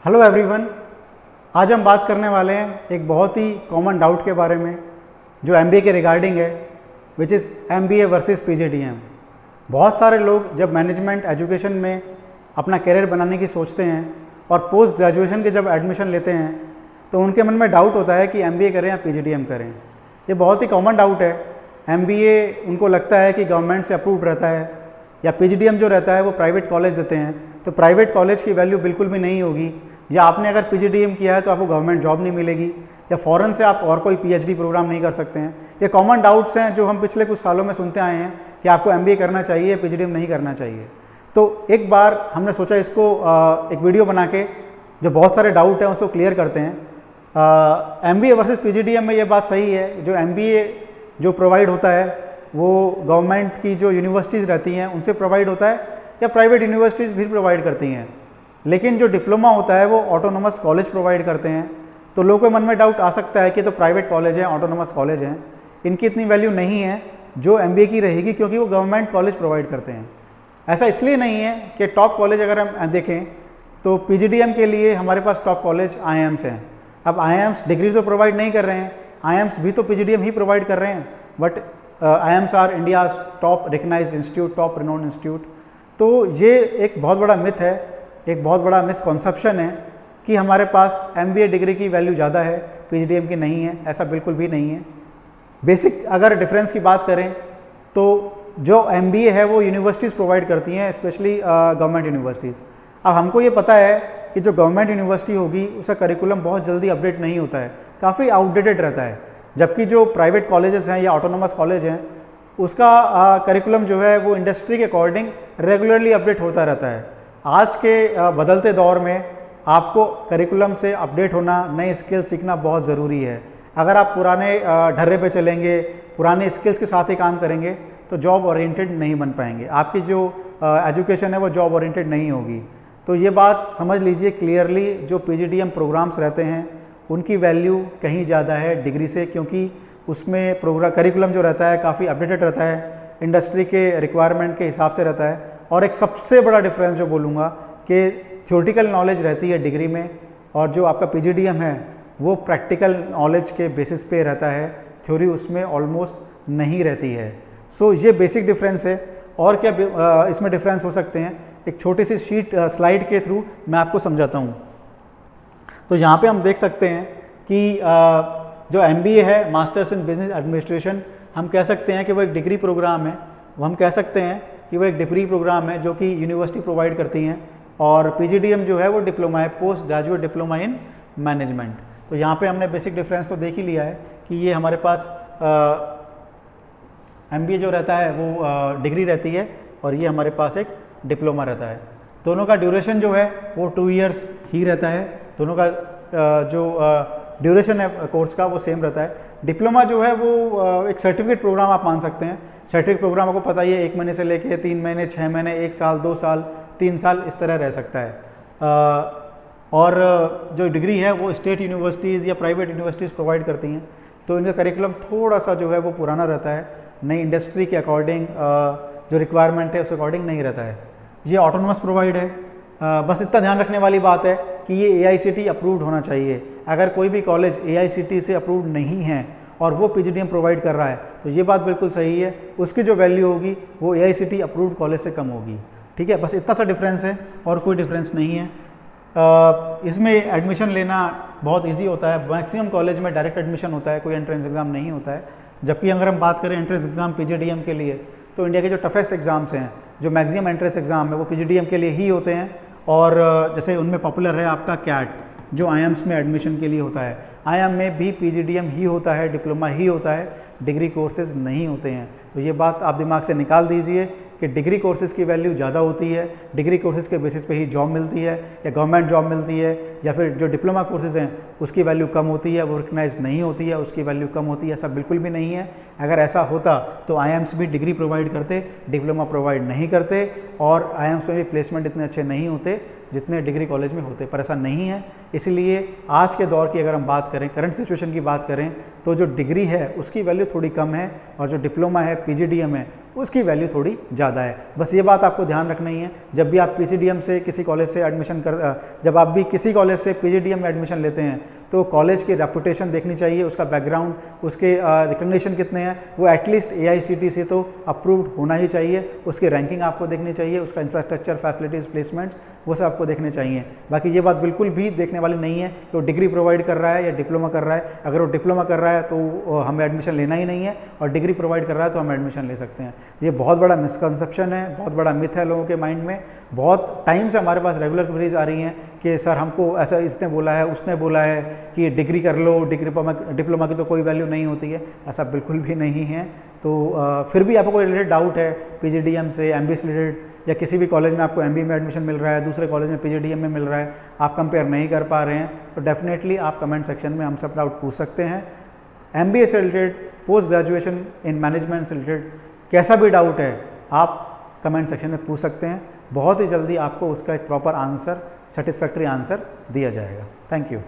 Hello everyone. आज हम बात करने वाले हैं एक बहुत ही कॉमन डाउट के बारे में जो एमबीए के रिगार्डिंग है, which is MBA versus PGDM. बहुत सारे लोग जब मैनेजमेंट एजुकेशन में अपना करियर बनाने की सोचते हैं और पोस्ट ग्रेजुएशन के जब एडमिशन लेते हैं तो उनके मन में डाउट होता है कि एमबीए करें या पीजीडीएम करें। ये बहुत ही कॉमन डाउट है। एमबीए उनको लगता है कि गवर्नमेंट से अप्रूव्ड रहता है या पीजीडीएम जो रहता है वो प्राइवेट कॉलेज देते हैं, तो प्राइवेट कॉलेज की वैल्यू बिल्कुल भी नहीं होगी। या आपने अगर पीजीडीएम किया है तो आपको गवर्नमेंट जॉब नहीं मिलेगी, या फ़ॉरेन से आप और कोई पीएचडी प्रोग्राम नहीं कर सकते हैं। ये कॉमन डाउट्स हैं जो हम पिछले कुछ सालों में सुनते आए हैं कि आपको एमबीए करना चाहिए, पीजीडीएम नहीं करना चाहिए। तो एक बार हमने सोचा इसको एक वीडियो बना के जो बहुत सारे डाउट हैं उसको क्लियर करते हैं। एमबीए वर्सेस पीजीडीएम में ये बात सही है, जो एमबीए जो प्रोवाइड होता है वो गवर्नमेंट की जो यूनिवर्सिटीज़ रहती हैं उनसे प्रोवाइड होता है या प्राइवेट यूनिवर्सिटीज़ भी प्रोवाइड करती हैं। लेकिन जो डिप्लोमा होता है वो ऑटोनोमस कॉलेज प्रोवाइड करते हैं। तो लोगों के मन में डाउट आ सकता है कि तो प्राइवेट कॉलेज है, ऑटोनोमस कॉलेज हैं, इनकी इतनी वैल्यू नहीं है जो एमबीए की रहेगी क्योंकि वो गवर्नमेंट कॉलेज प्रोवाइड करते हैं। ऐसा इसलिए नहीं है कि टॉप कॉलेज अगर हम देखें तो पीजीडीएम के लिए हमारे पास टॉप कॉलेज आईआईएम्स हैं। अब आईआईएम्स डिग्री तो प्रोवाइड नहीं कर रहे हैं, आईआईएम्स भी तो पीजीडीएम ही प्रोवाइड कर रहे हैं, but IIMs are India's top recognised institute, top renowned institute. तो ये एक बहुत बड़ा मिथ है, एक बहुत बड़ा मिसकॉन्सेप्शन है कि हमारे पास एमबीए डिग्री की वैल्यू ज़्यादा है, पीजीडीएम की नहीं है। ऐसा बिल्कुल भी नहीं है। बेसिक अगर डिफरेंस की बात करें तो जो एमबीए है वो यूनिवर्सिटीज़ प्रोवाइड करती हैं, स्पेशली गवर्नमेंट यूनिवर्सिटीज़। अब हमको ये पता है कि जो गवर्नमेंट यूनिवर्सिटी होगी उसका करिकुलम बहुत जल्दी अपडेट नहीं होता है, काफ़ी आउटडेटेड रहता है। जबकि जो प्राइवेट कॉलेजेस हैं या ऑटोनोमस कॉलेज हैं उसका करिकुलम जो है वो इंडस्ट्री के अकॉर्डिंग रेगुलरली अपडेट होता रहता है। आज के बदलते दौर में आपको करिकुलम से अपडेट होना, नए स्किल्स सीखना बहुत ज़रूरी है। अगर आप पुराने ढर्रे पे चलेंगे, पुराने स्किल्स के साथ ही काम करेंगे तो जॉब ओरिएंटेड नहीं बन पाएंगे, आपकी जो एजुकेशन है वो जॉब ओरिएंटेड नहीं होगी। तो ये बात समझ लीजिए क्लियरली, जो पीजीडीएम प्रोग्राम्स रहते हैं उनकी वैल्यू कहीं ज़्यादा है डिग्री से, क्योंकि उसमें करिकुलम जो रहता है काफ़ी अपडेटेड रहता है, इंडस्ट्री के रिक्वायरमेंट के हिसाब से रहता है। और एक सबसे बड़ा डिफरेंस जो बोलूँगा कि थ्योरेटिकल नॉलेज रहती है डिग्री में और जो आपका पीजीडीएम है वो प्रैक्टिकल नॉलेज के बेसिस पे रहता है, थ्योरी उसमें ऑलमोस्ट नहीं रहती है। सो ये बेसिक डिफरेंस है। और क्या इसमें डिफरेंस हो सकते हैं, एक छोटी सी स्लाइड के थ्रू मैं आपको समझाता हूँ। तो यहाँ पे हम देख सकते हैं कि जो एमबीए है, मास्टर्स इन बिजनेस एडमिनिस्ट्रेशन, हम कह सकते हैं कि वो एक डिग्री प्रोग्राम है। वो हम कह सकते हैं कि वो एक डिग्री प्रोग्राम है जो कि यूनिवर्सिटी प्रोवाइड करती हैं। और पीजीडीएम जो है वो डिप्लोमा है, post graduate diploma in management. तो यहाँ पे हमने बेसिक डिफरेंस तो देख ही लिया है कि ये हमारे पास एमबीए जो रहता है वो डिग्री रहती है और ये हमारे पास एक डिप्लोमा रहता है। दोनों का ड्यूरेशन जो है वो 2 ईयर्स ही रहता है। दोनों का जो ड्यूरेशन है कोर्स का वो सेम रहता है। डिप्लोमा जो है वो एक सर्टिफिकेट प्रोग्राम आप मान सकते हैं। सर्टिफिकेट प्रोग्राम आपको पता ही है, 1 महीने से लेके 3 महीने, 6 महीने, 1 साल, 2 साल, 3 साल इस तरह रह सकता है। और जो डिग्री है वो स्टेट यूनिवर्सिटीज़ या प्राइवेट यूनिवर्सिटीज़ प्रोवाइड करती हैं। तो इनका करिकुलम थोड़ा सा जो है वो पुराना रहता है, नई इंडस्ट्री के अकॉर्डिंग जो रिक्वायरमेंट है उस अकॉर्डिंग नहीं रहता है। ये ऑटोनोमस प्रोवाइड है। बस इतना ध्यान रखने वाली बात है कि ये एआईसीटी अप्रूव्ड होना चाहिए। अगर कोई भी कॉलेज एआईसीटी से अप्रूव्ड नहीं है और वो पीजीडीएम प्रोवाइड कर रहा है तो ये बात बिल्कुल सही है, उसकी जो वैल्यू होगी वो एआईसीटी अप्रूव्ड कॉलेज से कम होगी। ठीक है, बस इतना सा डिफरेंस है और कोई डिफरेंस नहीं है। इसमें एडमिशन लेना बहुत इजी होता है। मैक्सिमम कॉलेज में डायरेक्ट एडमिशन होता है, कोई एंट्रेंस एग्ज़ाम नहीं होता है। जबकि अगर हम बात करें एंट्रेंस एग्ज़ाम पीजीडीएम के लिए तो इंडिया के जो टफेस्ट एग्ज़ाम्स हैं, जो मैक्सिमम एंट्रेंस एग्ज़ाम है वो पीजीडीएम के लिए ही होते हैं। और जैसे उनमें पॉपुलर है आपका कैट, जो आईआईएम्स में एडमिशन के लिए होता है। आईआईएम में भी पीजीडीएम ही होता है, डिप्लोमा ही होता है, डिग्री कोर्सेज नहीं होते हैं। तो ये बात आप दिमाग से निकाल दीजिए कि डिग्री कोर्सेज़ की वैल्यू ज़्यादा होती है। डिग्री कोर्सेज़ के बेसिस पे ही जॉब मिलती है या गवर्नमेंट जॉब मिलती है, या फिर जो डिप्लोमा कोर्सेज़ हैं उसकी वैल्यू कम होती है, वो रिकग्नाइज नहीं होती है, उसकी वैल्यू कम होती है। ऐसा बिल्कुल भी नहीं है। अगर ऐसा होता तो आईआईएम्स भी डिग्री प्रोवाइड करते, डिप्लोमा प्रोवाइड नहीं करते, और आईआईएम्स में भी प्लेसमेंट इतने अच्छे नहीं होते जितने डिग्री कॉलेज में होते, पर ऐसा नहीं है। इसलिए आज के दौर की अगर हम बात करें, करंट सिचुएशन की बात करें, तो जो डिग्री है उसकी वैल्यू थोड़ी कम है और जो डिप्लोमा है, पीजीडीएम है, उसकी वैल्यू थोड़ी ज़्यादा है। बस ये बात आपको ध्यान रखनी है। जब भी आप PGDM से किसी कॉलेज से एडमिशन जब आप भी किसी कॉलेज से PGDM में एडमिशन लेते हैं तो कॉलेज की रेपुटेशन देखनी चाहिए, उसका बैकग्राउंड, उसके रिकग्निशन कितने हैं, वो एटलीस्ट AICTE से तो अप्रूव्ड होना ही चाहिए, उसकी रैंकिंग आपको देखनी चाहिए, उसका इंफ्रास्ट्रक्चर, फैसिलिटीज़, प्लेसमेंट्स, वो सब आपको देखने चाहिए। बाकी ये बात बिल्कुल भी देखने वाली नहीं है कि वो डिग्री प्रोवाइड कर रहा है या डिप्लोमा कर रहा है। अगर वो डिप्लोमा कर रहा है तो हमें एडमिशन लेना ही नहीं है, और डिग्री प्रोवाइड कर रहा है तो हम एडमिशन ले सकते हैं। ये बहुत बड़ा मिसकंसेप्शन है, बहुत बड़ा मिथ है लोगों के माइंड में। बहुत टाइम से हमारे पास रेगुलर क्वेरीज आ रही हैं कि सर हमको ऐसा इसने बोला है, उसने बोला है कि डिग्री कर लो, डिप्लोमा की तो कोई वैल्यू नहीं होती है। ऐसा बिल्कुल भी नहीं है। तो फिर भी आपको कोई रिलेटेड डाउट है PGDM से, MBA से रिलेटेड, या किसी भी कॉलेज में आपको MBA में एडमिशन मिल रहा है, दूसरे कॉलेज में PGDM में मिल रहा है, आप कंपेयर नहीं कर पा रहे हैं, तो डेफिनेटली आप कमेंट सेक्शन में हमसे अपना डाउट पूछ सकते हैं। MBA से related, post graduation in management से रिलेटेड कैसा भी डाउट है आप कमेंट सेक्शन में पूछ सकते हैं। बहुत ही जल्दी आपको उसका एक प्रॉपर आंसर, सेटिस्फैक्ट्री आंसर दिया जाएगा। Thank you.